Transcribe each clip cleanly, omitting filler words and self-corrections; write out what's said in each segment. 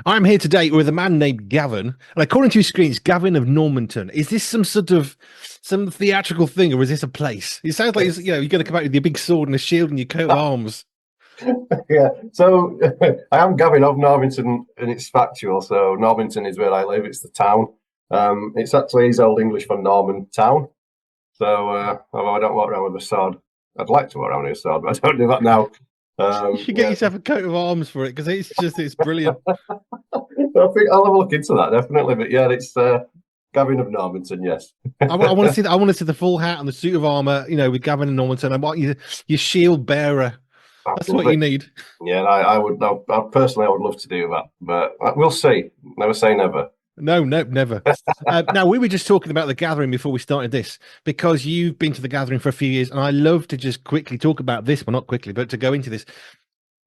I'm here today with a man named Gavin, and according to your screen, it's Gavin of Normanton. Is this some theatrical thing, or is this a place? It sounds like you're going to come out with your big sword and a shield and your coat of arms. Yeah, so I am Gavin of Normanton, and it's factual. So Normanton is where I live. It's the town. It's actually his Old English for Norman town. So although I don't walk around with a sword, I'd like to walk around with a sword, but I don't do that now. You should get Yeah, yourself a coat of arms for it because it's brilliant. I think I'll have a look into that definitely. But yeah, it's Gavin of Normanton. Yes. I want to see I want to see the full hat and the suit of armor, with Gavin and Normanton. I want your shield bearer. That's what you need. Yeah, I would. I personally, I would love to do that, but we'll see. Never say never. No, never. Now, we were just talking about the gathering before we started this, because you've been to the gathering for a few years, and I love to just quickly talk about this. Well, not quickly, but to go into this.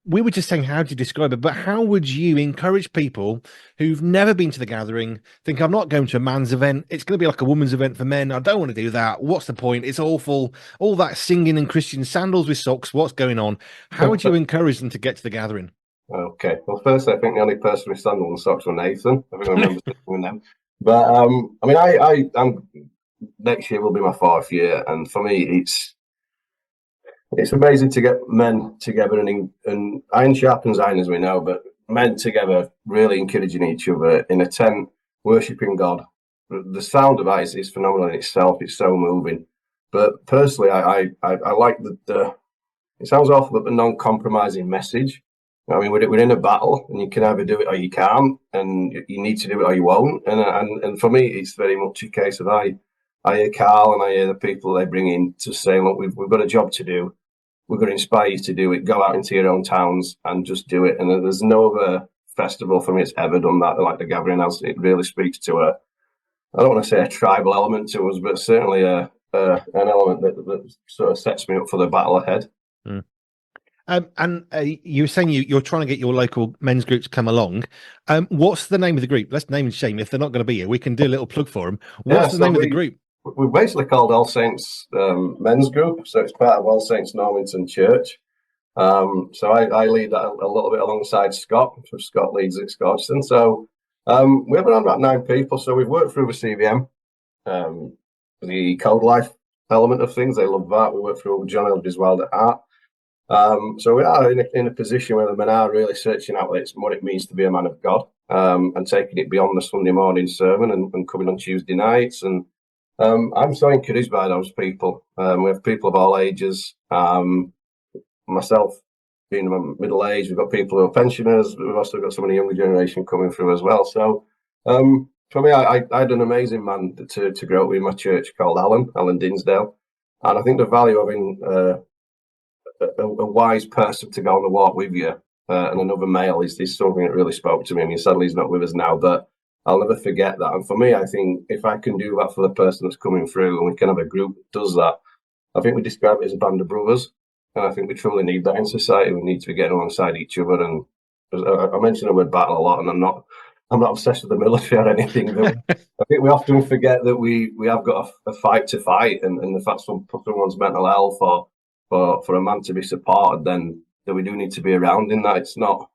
We were just saying, how do you describe it? But how would you encourage people who've never been to the gathering, think, I'm not going to a man's event, it's going to be like a woman's event for men, I don't want to do that, what's the point, it's awful, all that singing and Christian sandals with socks, what's going on? How would you encourage them to get to the gathering? Okay. Well, first, I think the only person with sandals and socks was Nathan. I think I remember sitting them. But I mean, I'm next year will be my 4th year, and for me, it's amazing to get men together and iron sharpens iron, as we know, but men together really encouraging each other in a tent, worshipping God. The sound of that is phenomenal in itself. It's so moving. But personally, I like the it sounds awful, but the non-compromising message. I mean, we're in a battle, and you can either do it or you can't, and you need to do it or you won't. And for me, it's very much a case of I hear Carl and I hear the people they bring in to say, look, we've got a job to do. We're going to inspire you to do it. Go out into your own towns and just do it. And there's no other festival for me that's ever done that like the Gathering House. It really speaks to I don't want to say a tribal element to us, but certainly an element that sort of sets me up for the battle ahead. Mm. And you were saying you're trying to get your local men's group to come along. What's the name of the group? Let's name and shame. If they're not going to be here, we can do a little plug for them. What's the name of the group? We're basically called All Saints Men's Group, so it's part of All Saints Normanton Church. So I lead that a little bit alongside Scott. So Scott leads at Scotstoun. So we have around about 9 people. So we've worked through the CVM, the Code Life element of things. They love that. We work through John Eldridge Wild at Art. So we are in a position where the men are really searching out what it means to be a man of God, and taking it beyond the Sunday morning sermon and coming on Tuesday nights. And I'm so encouraged by those people. We have people of all ages. Myself being middle age, we've got people who are pensioners. We've also got some of the younger generation coming through as well. So for me, I had an amazing man to grow up with in my church called Alan Dinsdale. And I think the value of having a wise person to go on the walk with you and another male is something that really spoke to me. I mean, sadly, he's not with us now, but I'll never forget that. And for me, I think if I can do that for the person that's coming through and we can have a group that does that, I think we describe it as a band of brothers. And I think we truly need that in society. We need to be getting alongside each other. And I mentioned the word battle a lot, and I'm not obsessed with the military or anything. But I think we often forget that we have got a fight to fight, and if that's someone's mental health or for a man to be supported, then we do need to be around in that. It's not,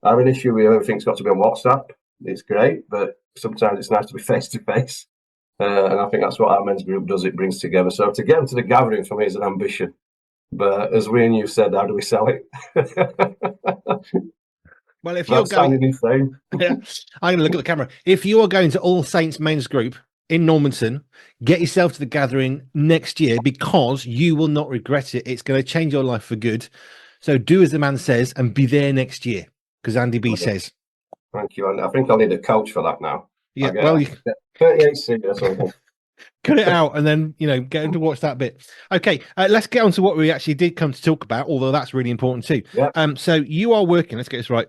I have an issue with everything's got to be on WhatsApp. It's great, but sometimes it's nice to be face to face. And I think that's what our men's group does. It brings together. So to get into the gathering for me is an ambition. But as we and you said, how do we sell it? Well, if you're sounding insane. Yeah, I'm going to look at the camera. If you are going to All Saints Men's Group in Normanton, get yourself to the gathering next year, because you will not regret it. It's going to change your life for good. So do as the man says and be there next year, because Andy B says. Thank you. And I think I'll need a coach for that now. Yeah, well, you 38C or something. Cut it out and then, get him to watch that bit. Okay, let's get on to what we actually did come to talk about, although that's really important too. Yeah. So you are working, let's get this right,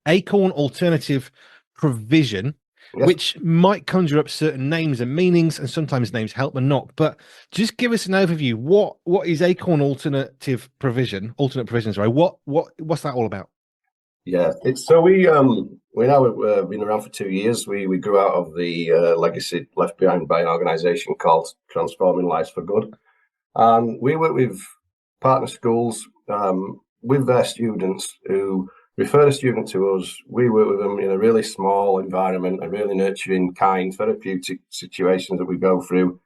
Acorn Alternative Provision, yes, which might conjure up certain names and meanings, and sometimes names help and not. But just give us an overview. What is Acorn Alternate Provision? What's that all about? Yeah, we now been around for 2 years. We grew out of the legacy left behind by an organisation called Transforming Lives for Good, and we work with partner schools with their students who refer a student to us. We work with them in a really small environment, a really nurturing, kind, therapeutic situations that we go through,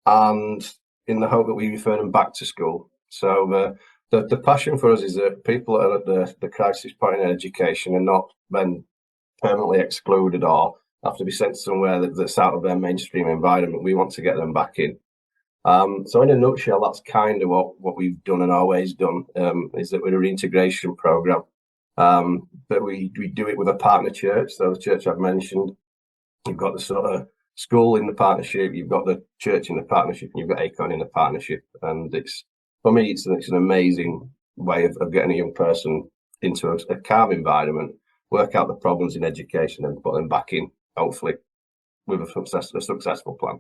and in the hope that we refer them back to school. So the passion for us is that people that are at the crisis point in education are not then permanently excluded or have to be sent somewhere that's out of their mainstream environment. We want to get them back in. So in a nutshell, that's kind of what we've done and always done, is that we're a reintegration program. But we do it with a partner church. So the church I've mentioned, you've got the sort of school in the partnership, you've got the church in the partnership, and you've got Acorn in the partnership. And for me, it's an amazing way of getting a young person into a calm environment, work out the problems in education, and put them back in, hopefully, with a successful plan.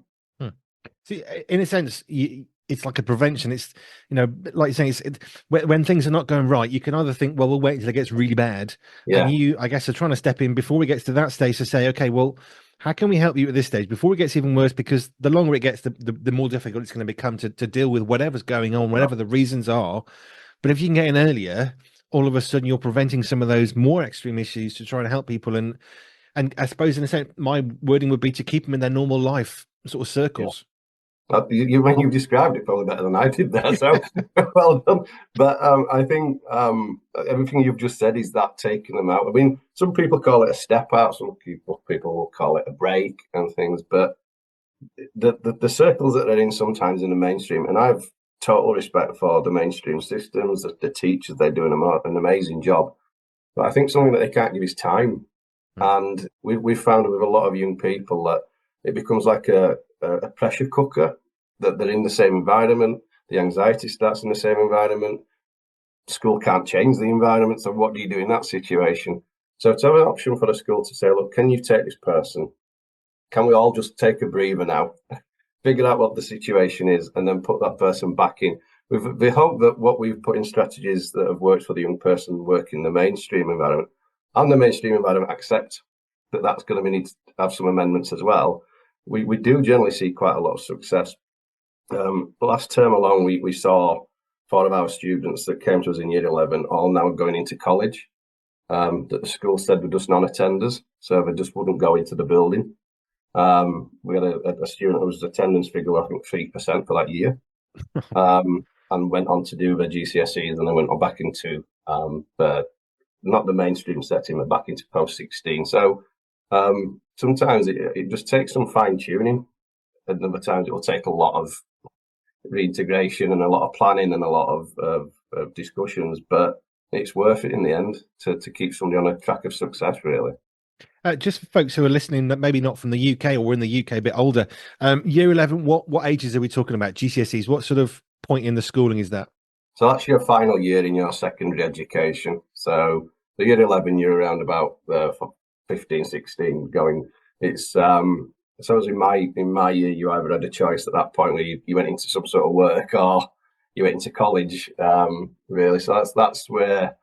See, in a sense, it's like a prevention. It's, like you're saying, when things are not going right, you can either think, well, we'll wait until it gets really bad. Yeah. And you, I guess, are trying to step in before we get to that stage to say, okay, well, how can we help you at this stage before it gets even worse? Because the longer it gets, the more difficult it's going to become to deal with whatever's going on, whatever the reasons are. But if you can get in earlier, all of a sudden you're preventing some of those more extreme issues to try and help people. And I suppose, in a sense, my wording would be to keep them in their normal life sort of circles. When you described it probably better than I did there, so well done. But I think everything you've just said is that taking them out. I mean, some people call it a step out, some people will call it a break and things. But the circles that they're in sometimes in the mainstream, and I've total respect for the mainstream systems, the teachers, they're doing an amazing job. But I think something that they can't give is time. And we've found with a lot of young people that it becomes like a pressure cooker, that they're in the same environment. The anxiety starts in the same environment. School can't change the environment. So what do you do in that situation? So to have an option for the school to say, look, can you take this person? Can we all just take a breather now, figure out what the situation is, and then put that person back in? We hope that what we've put in strategies that have worked for the young person work in the mainstream environment, and the mainstream environment accept that that's going to need to have some amendments as well. We do generally see quite a lot of success. Last term alone, we saw 4 of our students that came to us in year 11 all now going into college, that the school said were just non-attenders, so they just wouldn't go into the building. We had a student whose attendance figure, I think, 3% for that year, and went on to do their GCSEs, and then went on back into not the mainstream setting, but back into post-16. So sometimes it just takes some fine-tuning, and other times it will take a lot of reintegration and a lot of planning and a lot of discussions, but it's worth it in the end to keep somebody on a track of success, really. Just for folks who are listening that maybe not from the UK or in the UK a bit older, year 11, what ages are we talking about? GCSEs, what sort of point in the schooling is that? So that's your final year in your secondary education. So the year 11, you're around about 15, 16 going. It's so as in my year, you either had a choice at that point where you went into some sort of work or you went into college, really. So that's where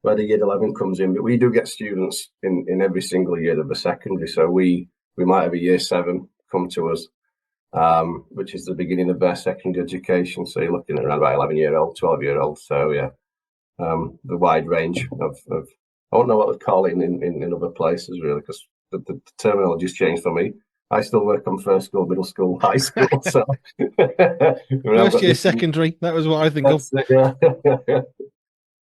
the year 11 comes in. But we do get students in every single year of the secondary. So we might have a year 7 come to us, which is the beginning of their secondary education. So you're looking at around about 11-year-old, 12-year-old. So yeah, the wide range of I don't know what they'd call it in other places, really, because the terminology's changed for me. I still work on first school, middle school, high school. So first year secondary, that was what I think of. Yeah.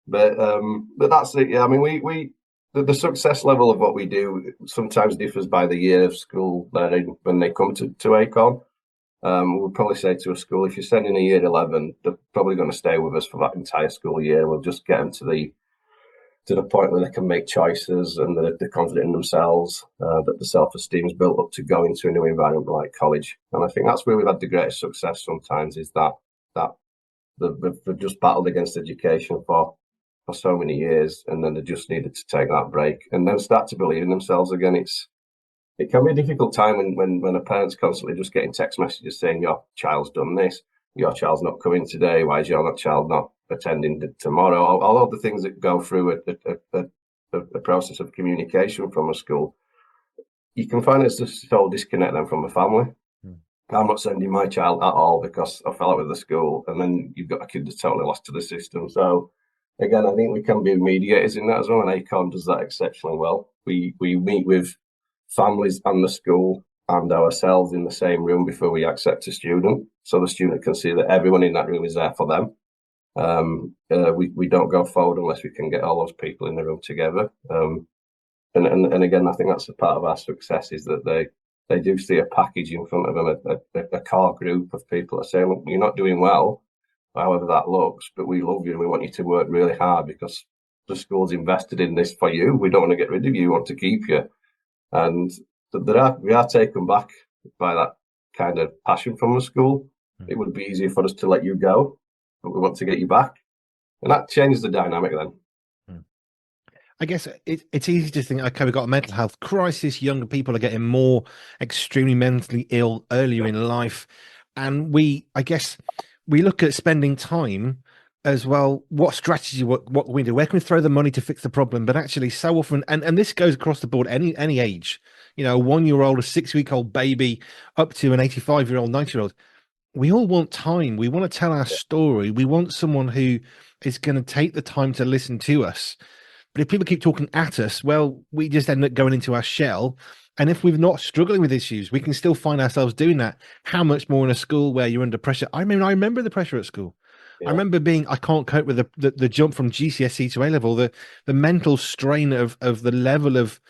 But that's it. Yeah, I mean, the success level of what we do sometimes differs by the year of school learning when they come to Acorn. We'll probably say to a school, if you're sending a year 11, they're probably going to stay with us for that entire school year. We'll just get them to the point where they can make choices and they're confident in themselves, that the self-esteem is built up to go into a new environment like college. And I think that's where we've had the greatest success sometimes, is that they've just battled against education for so many years, and then they just needed to take that break and then start to believe in themselves again. It can be a difficult time when a parent's constantly just getting text messages saying your child's done this, your child's not coming today, why is your child not attending tomorrow? All of the things that go through a process of communication from a school, you can find it's just so disconnect them from the family. I'm not sending my child at all because I fell out with the school, and then you've got a kid that's totally lost to the system. So again, I think we can be mediators in that as well, and Acorn does that exceptionally well. We meet with families and the school and ourselves in the same room before we accept a student, so the student can see that everyone in that room is there for them. We don't go forward unless we can get all those people in the room together. And again, I think that's a part of our success, is that they do see a package in front of them, a core group of people that say, look, you're not doing well, however that looks, but we love you and we want you to work really hard because the school's invested in this for you. We don't want to get rid of you, we want to keep you. And we are taken back by that kind of passion from the school. It would be easier for us to let you go, but we want to get you back. And that changes the dynamic then. I guess it's easy to think, okay, we've got a mental health crisis. Younger people are getting more extremely mentally ill earlier in life. And I guess we look at spending time as well. What strategy, what can we do? Where can we throw the money to fix the problem? But actually so often, and this goes across the board, any age, a 1-year-old, a 6-week-old baby, up to an 85-year-old, 90-year-old, we all want time. We want to tell our story. We want someone who is going to take the time to listen to us. But if people keep talking at us, well, we just end up going into our shell. And if we're not struggling with issues, we can still find ourselves doing that. How much more in a school where you're under pressure? I remember the pressure at school. Yeah. I remember I can't cope with the jump from GCSE to A-level, the mental strain of the level of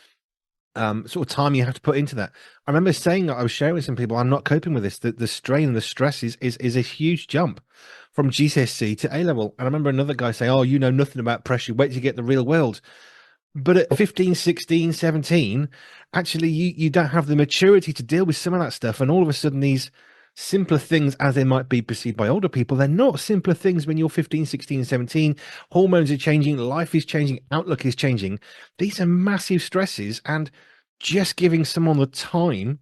sort of time you have to put into that. I remember saying that I was sharing with some people, I'm not coping with this. The strain and the stress is a huge jump from GCSE to A-level. And I remember another guy saying, oh, you know nothing about pressure. Wait till you get the real world. But at 15, 16, 17, actually, you don't have the maturity to deal with some of that stuff. And all of a sudden, these simpler things, as they might be perceived by older people, they're not simpler things when you're 15, 16, 17. Hormones are changing. Life is changing. Outlook is changing. These are massive stresses. And just giving someone the time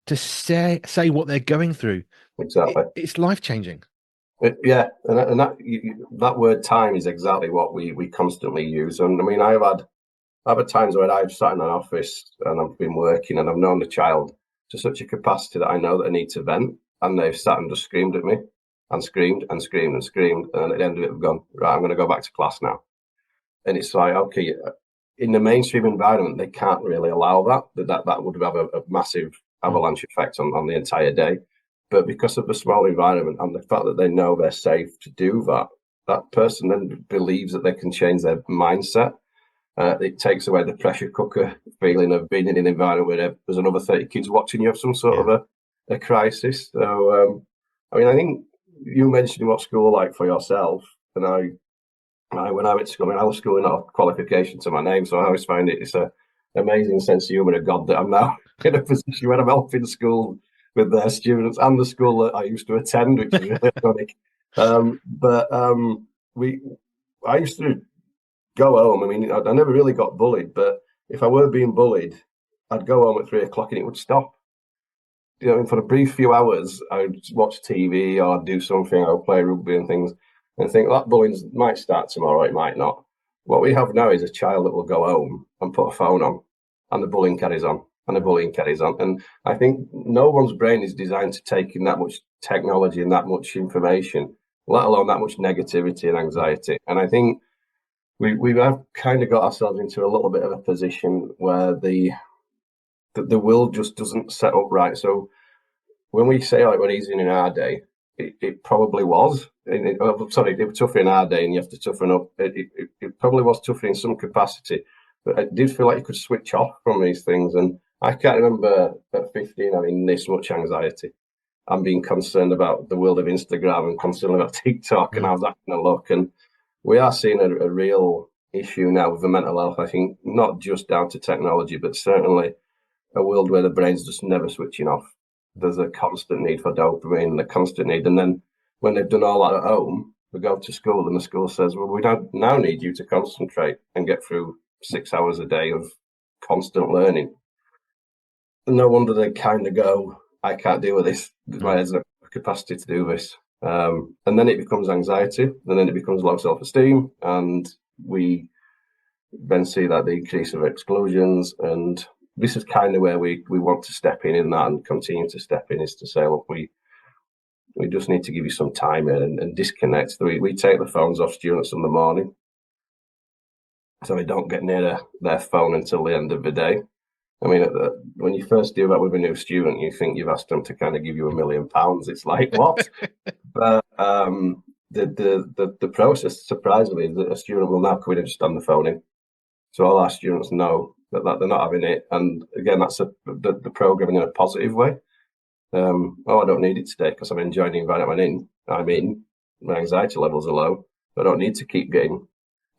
to say what they're going through. Exactly. It's life-changing. Yeah, and that word time is exactly what we constantly use. And I mean, I've had times where I've sat in an office and I've been working and I've known the child to such a capacity that I know that I need to vent, and they've sat and just screamed at me and screamed and screamed and screamed, and at the end of it, I've gone, right, I'm going to go back to class now. And it's like, okay, in the mainstream environment, they can't really allow that would have a massive avalanche effect on the entire day. But because of the small environment and the fact that they know they're safe to do that, that person then believes that they can change their mindset. It takes away the pressure cooker feeling of being in an environment where there's another 30 kids watching you have some sort of a crisis. So, I mean, I think you mentioned what school like for yourself, and when I went to school, I was schooling not a qualification to my name, so I always find it's an amazing sense of humour of God that I'm now in a position where I'm helping school with their students and the school that I used to attend, which is really ironic. I used to go home. I mean, I never really got bullied, but if I were being bullied, I'd go home at 3:00 and it would stop. And for a brief few hours, I'd watch TV or I'd do something, I would play rugby and things, and think that bullying might start tomorrow, it might not. What we have now is a child that will go home and put a phone on, and the bullying carries on. And the bullying carries on. And I think no one's brain is designed to take in that much technology and that much information, let alone that much negativity and anxiety. And I think we have kind of got ourselves into a little bit of a position where the world just doesn't set up right. So when we say like we're easy in our day, it probably was. It was tougher in our day, and you have to toughen up. It probably was tougher in some capacity, but I did feel like you could switch off from these things. And I can't remember at 15 having this much anxiety and being concerned about the world of Instagram and concerned about TikTok and how's that going to look. And we are seeing a real issue now with the mental health, I think, not just down to technology, but certainly a world where the brain's just never switching off. There's a constant need for dopamine and a constant need. And then when they've done all that at home, we go to school and the school says, well, we don't now need you to concentrate and get through 6 hours a day of constant learning. No wonder they kind of go, I can't deal with this. My head's not capacity to do this. And then it becomes anxiety, and then it becomes low self-esteem, and we then see that the increase of exclusions. And this is kind of where we want to step in that and continue to step in, is to say, look, we just need to give you some time and disconnect. We take the phones off students in the morning. so they don't get near their phone until the end of the day. I mean, when you first do that with a new student, you think you've asked them to kind of give you £1 million. It's like, what? But the process, surprisingly, is that a student will now come in and just stand the phone in. So all our students know that they're not having it. And again, that's the programming in a positive way. I don't need it today because I'm enjoying the environment I'm in. My anxiety levels are low. I don't need to keep getting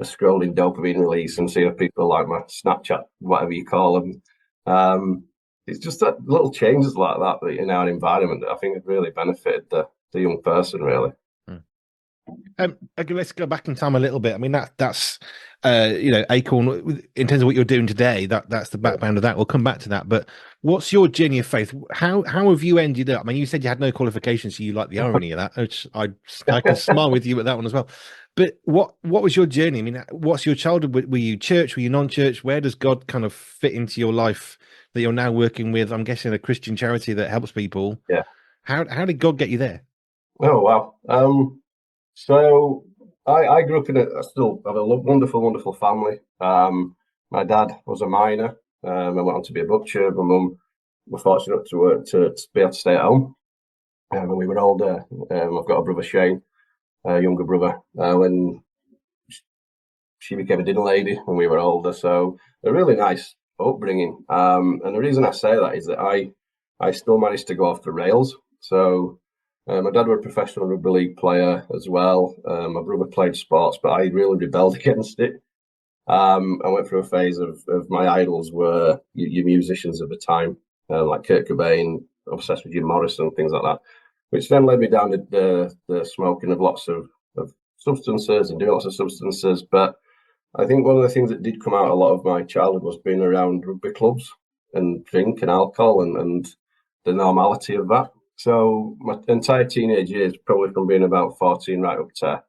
a scrolling dopamine release and seeing people like my Snapchat, whatever you call them. It's just that little changes like that in our environment that I think have really benefited the young person, really. Okay, let's go back in time a little bit. I mean, that's Acorn, in terms of what you're doing today, that's the background of that. We'll come back to that. But what's your journey of faith? How have you ended up? I mean, you said you had no qualifications, so you like the irony of that, which I can smile with you at that one as well. But what was your journey? I mean, what's your childhood? Were you church? Were you non-church? Where does God kind of fit into your life that you're now working with? I'm guessing a Christian charity that helps people. Yeah. How did God get you there? Oh, wow. So I grew up I still have a wonderful, wonderful family. My dad was a miner. I went on to be a butcher. My mum was fortunate to work to be able to stay at home. When we were older, I've got a brother, Shane, a younger brother, when she became a dinner lady when we were older. So a really nice upbringing. And the reason I say that is that I still managed to go off the rails. So my dad was a professional rugby league player as well. My brother played sports, but I really rebelled against it. I went through a phase of my idols were your musicians of the time, like Kurt Cobain, obsessed with Jim Morrison, things like that, which then led me down the smoking of lots of substances and doing lots of substances. But I think one of the things that did come out a lot of my childhood was being around rugby clubs and drink and alcohol and the normality of that. So my entire teenage years, probably from being about 14 right up to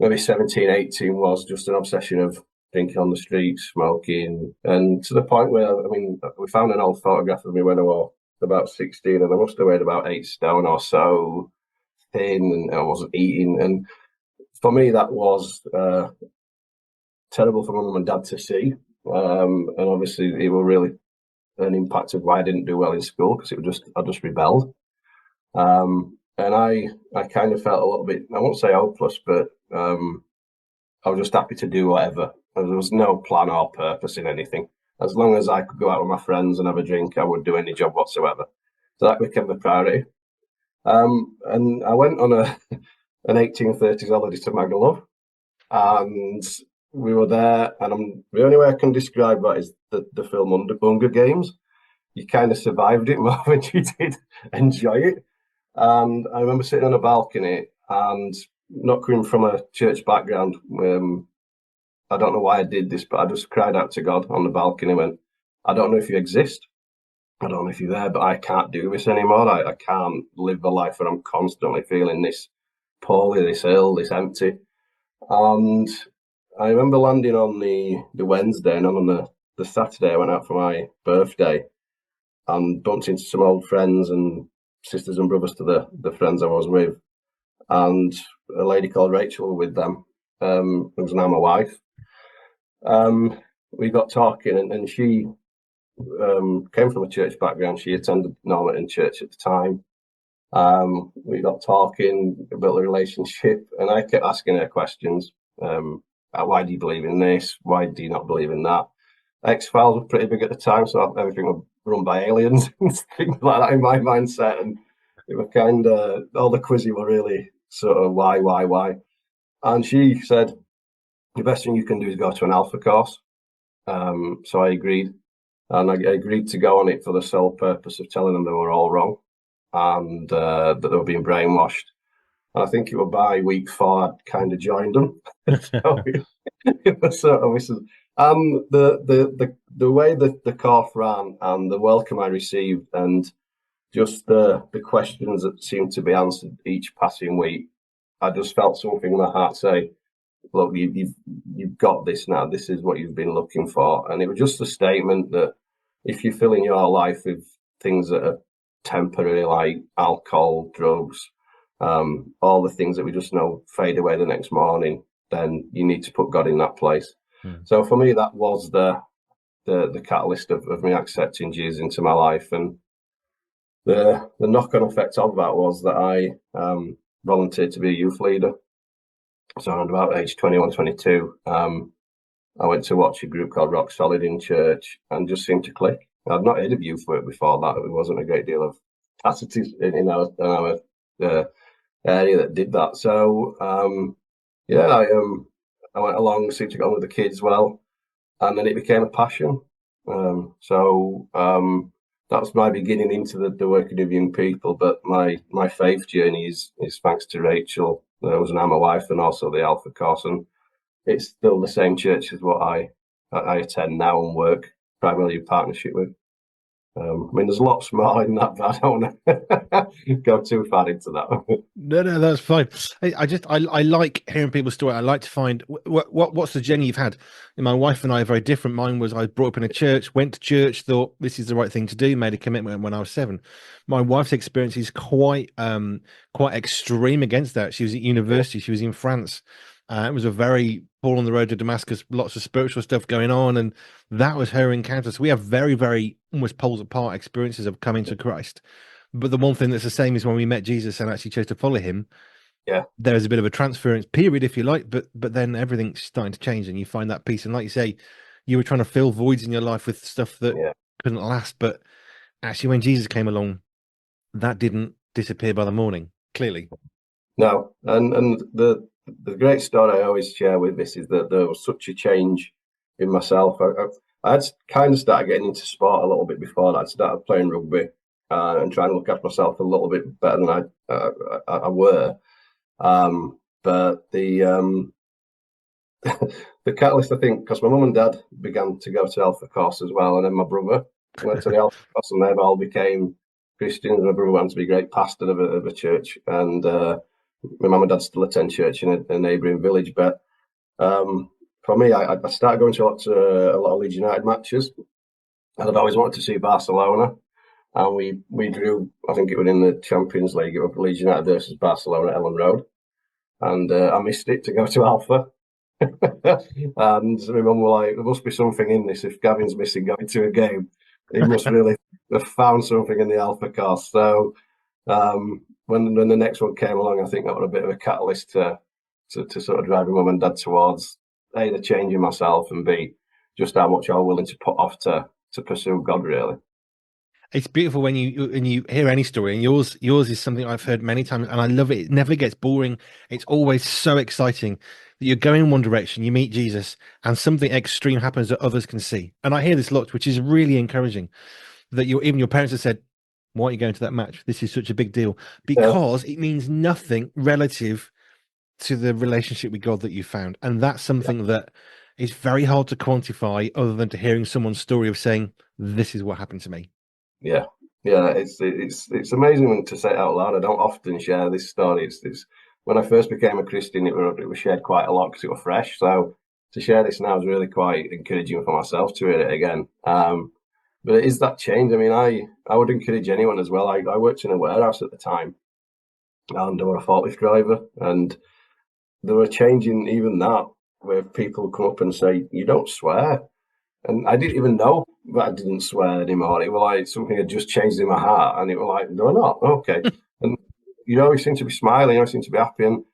maybe 17, 18, was just an obsession of drinking on the streets, smoking, and to the point where, I mean, we found an old photograph of me when I was about 16, and I must have weighed about 8 stone or so, thin, and I wasn't eating. And for me, that was terrible for my mum and dad to see. And obviously, it was really an impact of why I didn't do well in school, because I just rebelled. And I kind of felt a little bit, I won't say hopeless, but I was just happy to do whatever. There was no plan or purpose in anything. As long as I could go out with my friends and have a drink, I would do any job whatsoever. So that became the priority. And I went on an 1830s holiday to Magaluf, and we were there, and the only way I can describe that is the film Hunger Games. You kind of survived it more than you did enjoy it. And I remember sitting on a balcony, and not coming from a church background, I don't know why I did this, but I just cried out to God on the balcony, went, I don't know if you exist. I don't know if you're there, but I can't do this anymore. I can't live the life where I'm constantly feeling this poorly, this ill, this empty. And I remember landing on the Wednesday, and on the Saturday I went out for my birthday and bumped into some old friends and sisters and brothers to the friends I was with. And a lady called Rachel with them, who was now my wife. We got talking, and she came from a church background. She attended Normanton Church at the time. We got talking, built a relationship, and I kept asking her questions. Why do you believe in this? Why do you not believe in that? X-Files were pretty big at the time, so everything was run by aliens and things like that in my mindset. And it was kind of, all the quizzing were really sort of why. And she said, the best thing you can do is go to an alpha course. So I agreed. And I agreed to go on it for the sole purpose of telling them they were all wrong and that they were being brainwashed. And I think it was by week 4 I'd kind of joined them. So it was sort of, and the way that the course ran and the welcome I received and just the questions that seemed to be answered each passing week, I just felt something in my heart say, look, you've got this now. This is what you've been looking for. And it was just a statement that if you're filling your life with things that are temporary, like alcohol, drugs, all the things that we just know fade away the next morning, then you need to put God in that place. So for me, that was the catalyst of me accepting Jesus into my life. And the knock-on effect of that was that I volunteered to be a youth leader. So around about age 21, 22, I went to watch a group called Rock Solid in church and just seemed to click. I'd not heard of youth work before that. There wasn't a great deal of capacity in our area that did that. So I went along, seemed to get on with the kids well, and then it became a passion. That was my beginning into the working with young people. But my faith journey is thanks to Rachel, who's now my wife, and also the Alpha course, and it's still the same church as what I attend now and work primarily in partnership with. I mean, there's lots more in that, but I don't want to go too far into that. No, that's fine. I like hearing people's story. I like to find what's the journey you've had. And my wife and I are very different. Mine was I brought up in a church, went to church, thought this is the right thing to do, made a commitment when I was 7. My wife's experience is quite extreme against that. She was at university. She was in France. It was a very Paul on the road to Damascus, lots of spiritual stuff going on, and that was her encounter. So we have very, very almost poles apart experiences of coming to Christ. But the one thing that's the same is when we met Jesus and actually chose to follow him. Yeah, there's a bit of a transference period, if you like, but then everything's starting to change, and you find that peace. And like you say, you were trying to fill voids in your life with stuff that couldn't last. But actually, when Jesus came along, that didn't disappear by the morning. Clearly, no. And the great story I always share with this is that there was such a change in myself. I had kind of started getting into sport a little bit before that. I started playing rugby and trying to look after myself a little bit better than I were. But the the catalyst, I think, because my mum and dad began to go to Alpha course as well, and then my brother went to the Alpha course, and they all became Christians. My brother went to be a great pastor of a church, and my mum and dad still attend church in a neighbouring village. But for me, I started going to a lot of Leeds United matches, and I'd always wanted to see Barcelona. And we drew, I think it was in the Champions League, it was Leeds United versus Barcelona at Ellen Road. And I missed it to go to Alpha. And my mum was like, there must be something in this. If Gavin's missing going to a game, he must really have found something in the Alpha course. So when the next one came along, I think that was a bit of a catalyst to sort of drive my mum and dad towards A, the change in myself, and B, just how much I was willing to put off to pursue God, really. It's beautiful when you hear any story, and yours is something I've heard many times, and I love it. It never gets boring. It's always so exciting that you're going in one direction, you meet Jesus, and something extreme happens that others can see. And I hear this lot, which is really encouraging. That even your parents have said, "Why are you going to that match? This is such a big deal," because it means nothing relative to the relationship with God that you found, and that's something that is very hard to quantify, other than to hearing someone's story of saying, "This is what happened to me." Yeah, it's amazing to say it out loud. I don't often share this story. It's when I first became a Christian, it was shared quite a lot because it was fresh. So to share this now is really quite encouraging for myself to hear it again. But it is that change. I mean, I would encourage anyone as well. I worked in a warehouse at the time, and I was a forklift driver, and they were changing even that, where people would come up and say, "You don't swear." And I didn't even know that I didn't swear anymore. It was like something had just changed in my heart, and it was like, no, not okay. And you always seem to be smiling, you always seem to be happy. And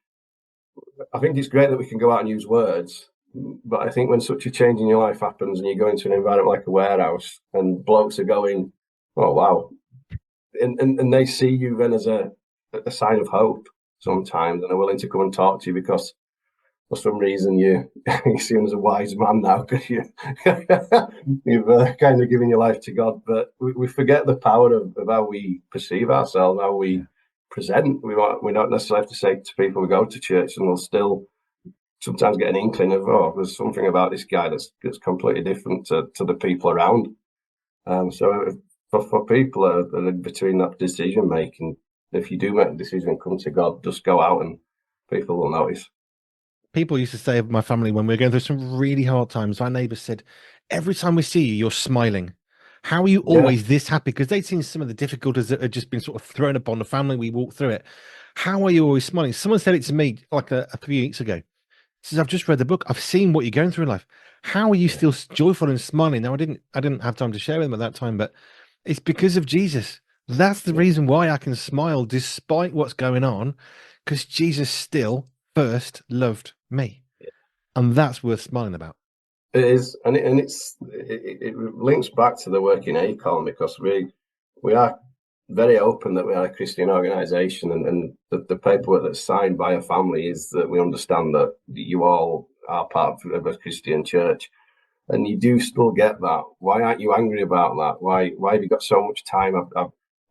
I think it's great that we can go out and use words, but I think when such a change in your life happens, and you go into an environment like a warehouse, and blokes are going, "Oh wow," and they see you then as a sign of hope sometimes, and are willing to come and talk to you because for some reason you seem as a wise man now, because you've kind of given your life to God. But we forget the power of how we perceive ourselves, how we present. We don't necessarily have to say to people we go to church, and we'll still sometimes get an inkling of, oh, there's something about this guy that's completely different to the people around. So for people that are between that decision making, if you do make a decision and come to God, just go out and people will notice. People used to say of my family when we were going through some really hard times, my neighbours said, "Every time we see you, you're smiling. How are you always this happy?" Because they'd seen some of the difficulties that had just been sort of thrown upon the family. We walked through it. How are you always smiling? Someone said it to me like a few weeks ago. says, I've just read the book. I've seen what you're going through in life. How are you still joyful and smiling? Now, I didn't have time to share with them at that time, but it's because of Jesus. That's the reason why I can smile despite what's going on, because Jesus still first loved me. And that's worth smiling about. It is, and it links back to the work in Acorn, because we are very open that we are a Christian organisation, and the paperwork that's signed by a family is that we understand that you all are part of a Christian church, and you do still get that. Why aren't you angry about that? Why have you got so much time?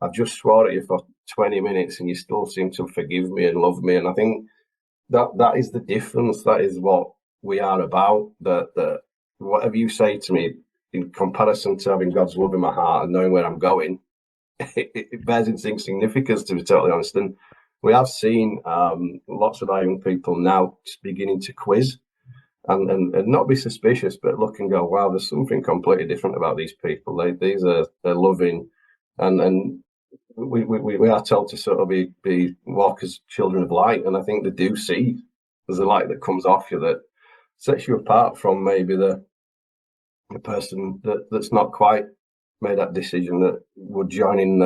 I've just swore at you for 20 minutes, and you still seem to forgive me and love me. And I think that is the difference. That is what we are about. That whatever you say to me, in comparison to having God's love in my heart and knowing where I'm going, it bears insignificance, to be totally honest. And we have seen lots of our young people now beginning to quiz and not be suspicious, but look and go, wow, there's something completely different about these people. They're loving, and we are told to sort of be walk as children of light. And I think they do see there's a light that comes off you that sets you apart from maybe the person that's not quite made that decision, that would join in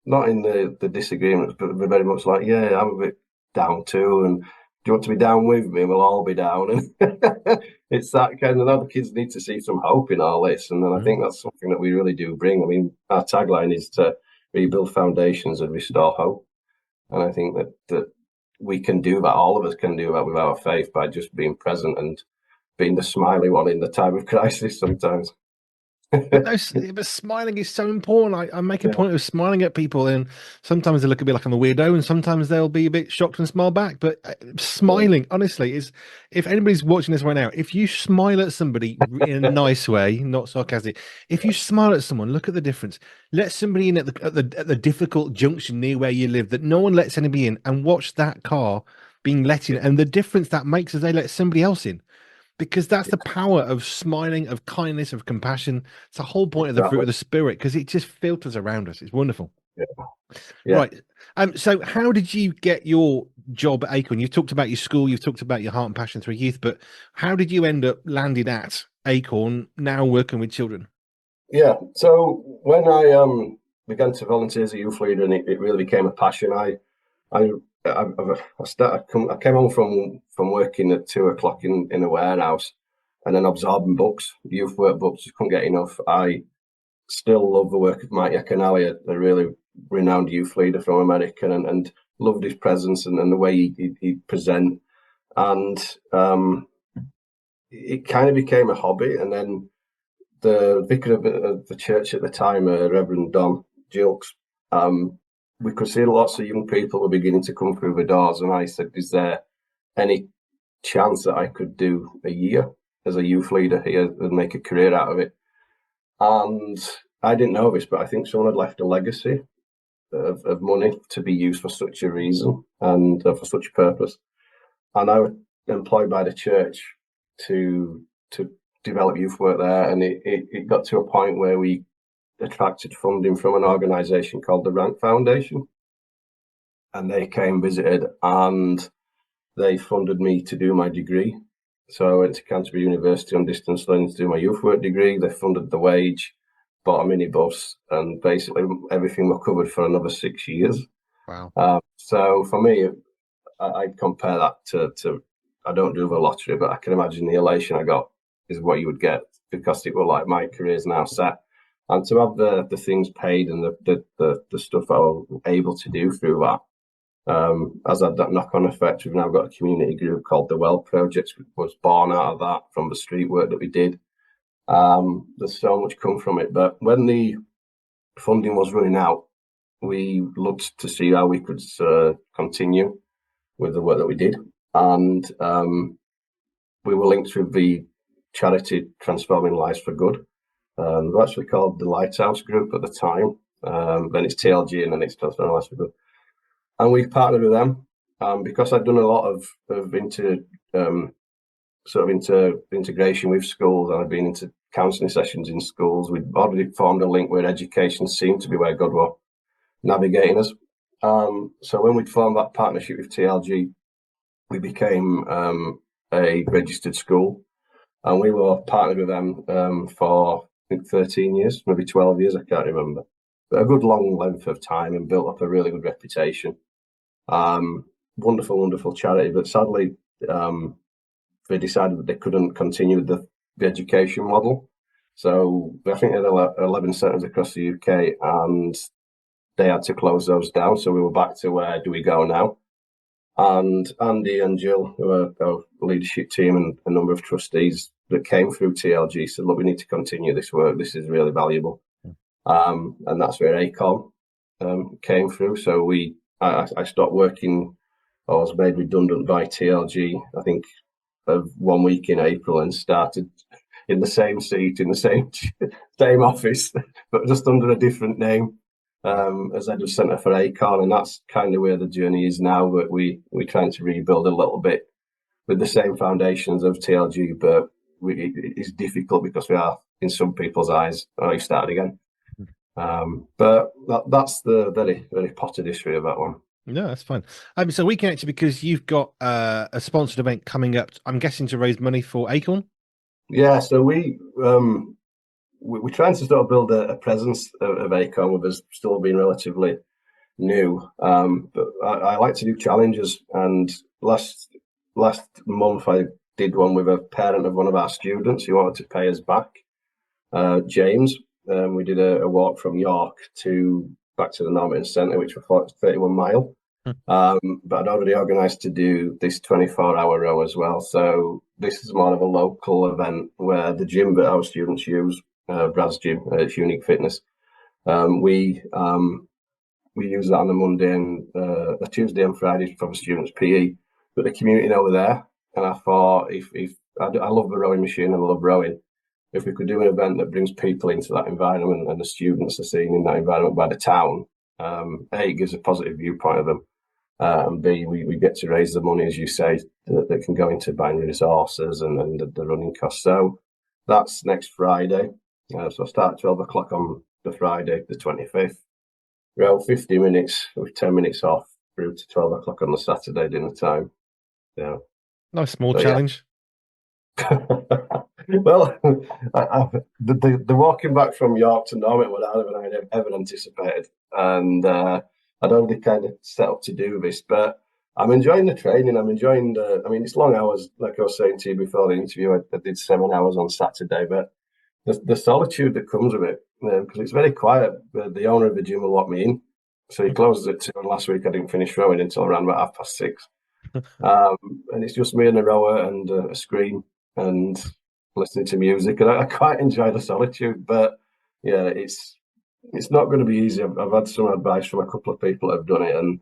not in the disagreements, but very much like, yeah, I'm a bit down too, and do you want to be down with me? We'll all be down. And it's that kind of, other kids need to see some hope in all this, and then I think that's something that we really do bring. I mean, our tagline is to rebuild foundations and restore hope, and I think that we can do that. All of us can do that with our faith by just being present and being the smiley one in the time of crisis sometimes. But smiling is so important. I make a point of smiling at people, and sometimes they look a bit like I'm a weirdo, and sometimes they'll be a bit shocked and smile back. But smiling, honestly, is, if anybody's watching this right now, if you smile at somebody in a nice way, not sarcastic, if you smile at someone, look at the difference. Let somebody in at the difficult junction near where you live that no one lets anybody in, and watch that car being let in, and the difference that makes as they let somebody else in. Because that's the power of smiling, of kindness, of compassion. It's the whole point of the fruit of the Spirit, because it just filters around us. It's wonderful. Yeah. Right. So how did you get your job at Acorn? You've talked about your school, you've talked about your heart and passion through youth, but how did you end up landing at Acorn, now working with children? Yeah. So when I began to volunteer as a youth leader, and it really became a passion, I came home from working at 2 o'clock in a warehouse, and then absorbing books, youth work books, just couldn't get enough. I still love the work of Mike Yaconelli, a really renowned youth leader from America, and loved his presence and the way he'd present. And it kind of became a hobby. And then the vicar of the church at the time, Reverend Don Gilks, we could see lots of young people were beginning to come through the doors, and I said, is there any chance that I could do a year as a youth leader here and make a career out of it? And I didn't know this, but I think someone had left a legacy of money to be used for such a reason and for such a purpose. And I was employed by the church to develop youth work there, and it got to a point where we attracted funding from an organisation called the Rank Foundation, and they came, visited, and they funded me to do my degree. So I went to Canterbury University on distance learning to do my youth work degree. They funded the wage, bought a minibus, and basically everything was covered for another 6 years. Wow. So for me, I'd compare that to I don't do the lottery, but I can imagine the elation I got is what you would get, because it was like my career's now set. And to have the things paid and the stuff I was able to do through that, has had that knock-on effect. We've now got a community group called the Well Project, which was born out of that from the street work that we did. There's so much come from it. But when the funding was running out, we looked to see how we could continue with the work that we did. And we were linked with the charity Transforming Lives for Good. They were actually called the Lighthouse Group at the time. Then it's TLG, and then it's Transforming Lives for Good. And we partnered with them because I'd done a lot of integration with schools, and I'd been into counselling sessions in schools. We'd already formed a link where education seemed to be where God was navigating us. So when we'd formed that partnership with TLG, we became a registered school, and we were partnered with them for I think 13 years, maybe 12 years, I can't remember, but a good long length of time, and built up a really good reputation. Wonderful, wonderful charity, but sadly, they decided that they couldn't continue with the education model. So I think they had 11 centres across the UK, and they had to close those down. So we were back to where do we go now? And Andy and Jill, who are our leadership team, and a number of trustees that came through TLG, said, look, we need to continue this work. This is really valuable. And that's where Acorn came through. So I stopped working, I was made redundant by TLG, I think, of 1 week in April, and started in the same seat, in the same office, but just under a different name, as head of centre for Acorn. And that's kind of where the journey is now. But we're trying to rebuild a little bit with the same foundations of TLG, but it's difficult because we are, in some people's eyes, you started again. But that's the very, very potted history of that one. No, that's fine. So we connected because you've got a sponsored event coming up, I'm guessing, to raise money for Acorn. Yeah, so we're trying to sort of build a presence of Acorn, with us still being relatively new. But I like to do challenges, and last month I did one with a parent of one of our students who wanted to pay us back, James. We did a walk from York back to the Normanton Centre, which was 31 mile. But I'd already organised to do this 24-hour row as well. So this is more of a local event where the gym that our students use, Brad's gym, it's Unique Fitness. We use that on a Monday and a Tuesday and Friday for the students' PE. But the community over there, and I thought, if I love the rowing machine and I love rowing, if we could do an event that brings people into that environment and the students are seen in that environment by the town, A, it gives a positive viewpoint of them, and B, we get to raise the money, as you say, that can go into buying resources and the running costs. So that's next Friday. So I start at 12 o'clock on the Friday, the 25th. Row 50 minutes with 10 minutes off through to 12 o'clock on the Saturday dinner time. Yeah. Nice small challenge. Yeah. Well, the walking back from York to Normanton was harder than I ever anticipated, and I'd already kind of set up to do this. But I'm enjoying the training. I'm enjoying it's long hours, like I was saying to you before the interview. I did 7 hours on Saturday, but the solitude that comes with it, because it's very quiet. The owner of the gym will lock me in, so he closes at 2. And last week I didn't finish rowing until around about 6:30. And it's just me and a rower and a screen and listening to music, and I quite enjoy the solitude. But yeah, it's not going to be easy. I've had some advice from a couple of people that have done it, and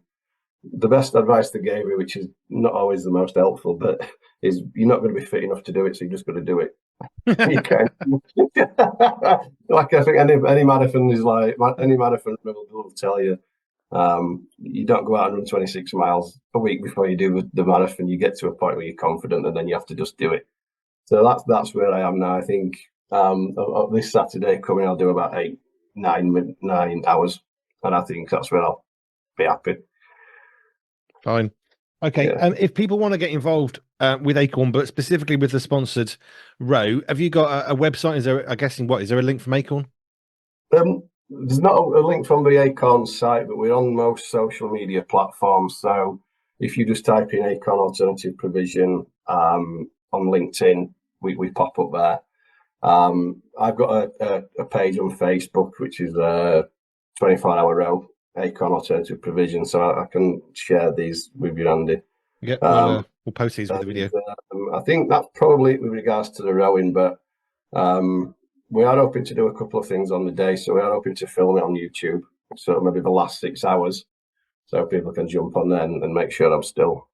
the best advice they gave me, which is not always the most helpful, but is you're not going to be fit enough to do it, so you just got to do it. You can. Like, I think any marathon is like, any marathon will tell you, you don't go out and run 26 miles a week before you do the marathon. You get to a point where you're confident, and then you have to just do it. So that's where I am now. I think this Saturday coming, I'll do about 9 hours, and I think that's where I'll be happy. Fine. Okay. Yeah. If people want to get involved with Acorn, but specifically with the sponsored row, have you got a website? Is there, is there a link from Acorn? There's not a link from the Acorn site, but we're on most social media platforms. So if you just type in Acorn Alternative Provision on LinkedIn, we pop up there. I've got a page on Facebook, which is a 24-hour row, Acorn Alternative Provision, so I can share these with you, Andy. Yeah, we'll post these with the video. I think that's probably with regards to the rowing, but we are hoping to do a couple of things on the day. So we are hoping to film it on YouTube, so maybe the last 6 hours, so people can jump on there and make sure I'm still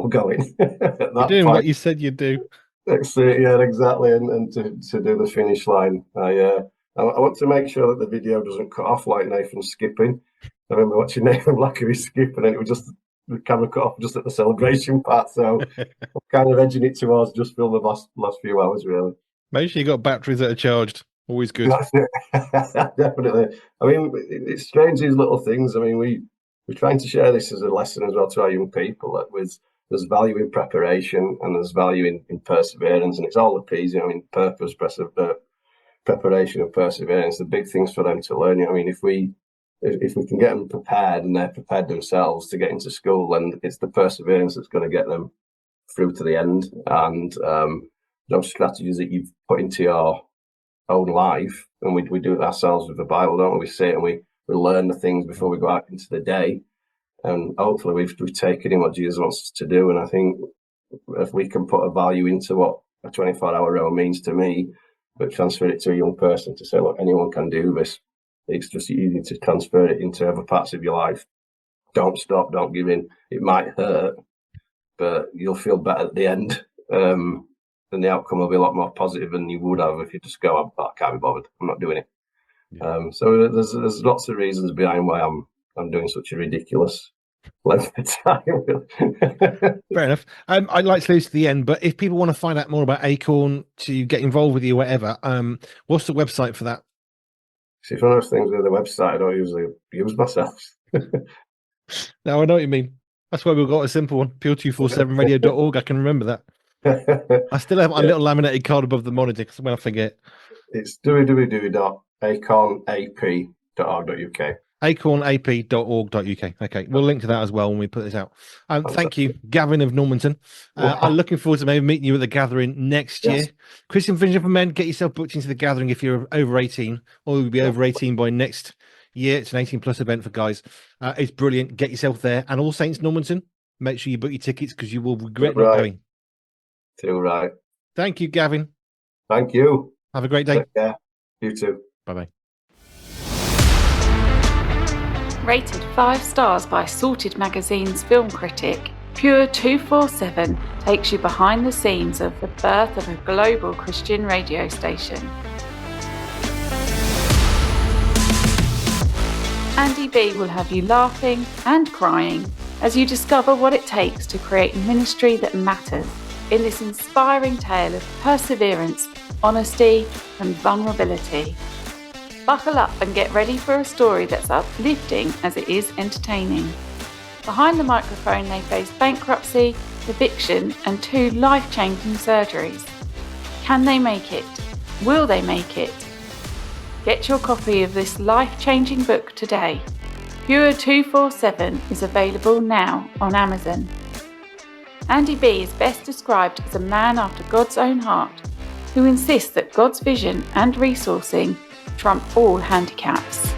going. You're doing what you said you'd do. Yeah, exactly, and to do the finish line. I want to make sure that the video doesn't cut off like Nathan skipping. I remember watching Nathan Blackery skip, and then it was just the camera cut off just at the celebration part. So I'm kind of edging it towards just film the last few hours, really. Make sure you got batteries that are charged. Always good. That's it. Definitely. I mean, it's strange, these little things. I mean, we're trying to share this as a lesson as well to our young people, that with there's value in preparation and there's value in perseverance, and it's all the P's, purpose, preparation and perseverance, the big things for them to learn. If we can get them prepared and they're prepared themselves to get into school, then it's the perseverance that's going to get them through to the end. And those strategies that you've put into your own life, and we do it ourselves with the Bible, don't we? We sit and we learn the things before we go out into the day, and hopefully we've taken in what Jesus wants us to do. And I think if we can put a value into what a 24-hour row means to me, but transfer it to a young person to say, look, anyone can do this. It's just easy to transfer it into other parts of your life. Don't stop, don't give in. It might hurt, but you'll feel better at the end. And the outcome will be a lot more positive than you would have if you just go, I can't be bothered, I'm not doing it. Yeah. So there's lots of reasons behind why I'm doing such a ridiculous length of time. Fair enough. I'd like to lose to the end, but if people want to find out more about Acorn, to get involved with you, whatever, what's the website for that? See, it's one of those things with the website I don't usually use myself. No, I know what you mean. That's why we've got a simple one, pure247radio.org. I can remember that. I still have my little laminated card above the monitor because when I forget. It's www.acornap.org.uk. acornap.org.uk. Okay, we'll link to that as well when we put this out. Thank you, Gavin of Normanton. I'm looking forward to maybe meeting you at the gathering next year. Christian Vision for Men, get yourself booked into the gathering if you're over 18, or you'll be over 18 by next year. It's an 18+ event for guys. It's brilliant. Get yourself there. And All Saints Normanton, make sure you book your tickets because you will regret not going. Too right. Thank you, Gavin. Thank you. Have a great day. Yeah, you too. Bye-bye. Rated 5 stars by Sorted Magazine's film critic, Pure 247 takes you behind the scenes of the birth of a global Christian radio station. Andy B will have you laughing and crying as you discover what it takes to create ministry that matters in this inspiring tale of perseverance, honesty, and vulnerability. Buckle up and get ready for a story that's uplifting as it is entertaining. Behind the microphone, they face bankruptcy, eviction, and 2 life-changing surgeries. Can they make it? Will they make it? Get your copy of this life-changing book today. Pure 247 is available now on Amazon. Andy B is best described as a man after God's own heart, who insists that God's vision and resourcing trump all handicaps.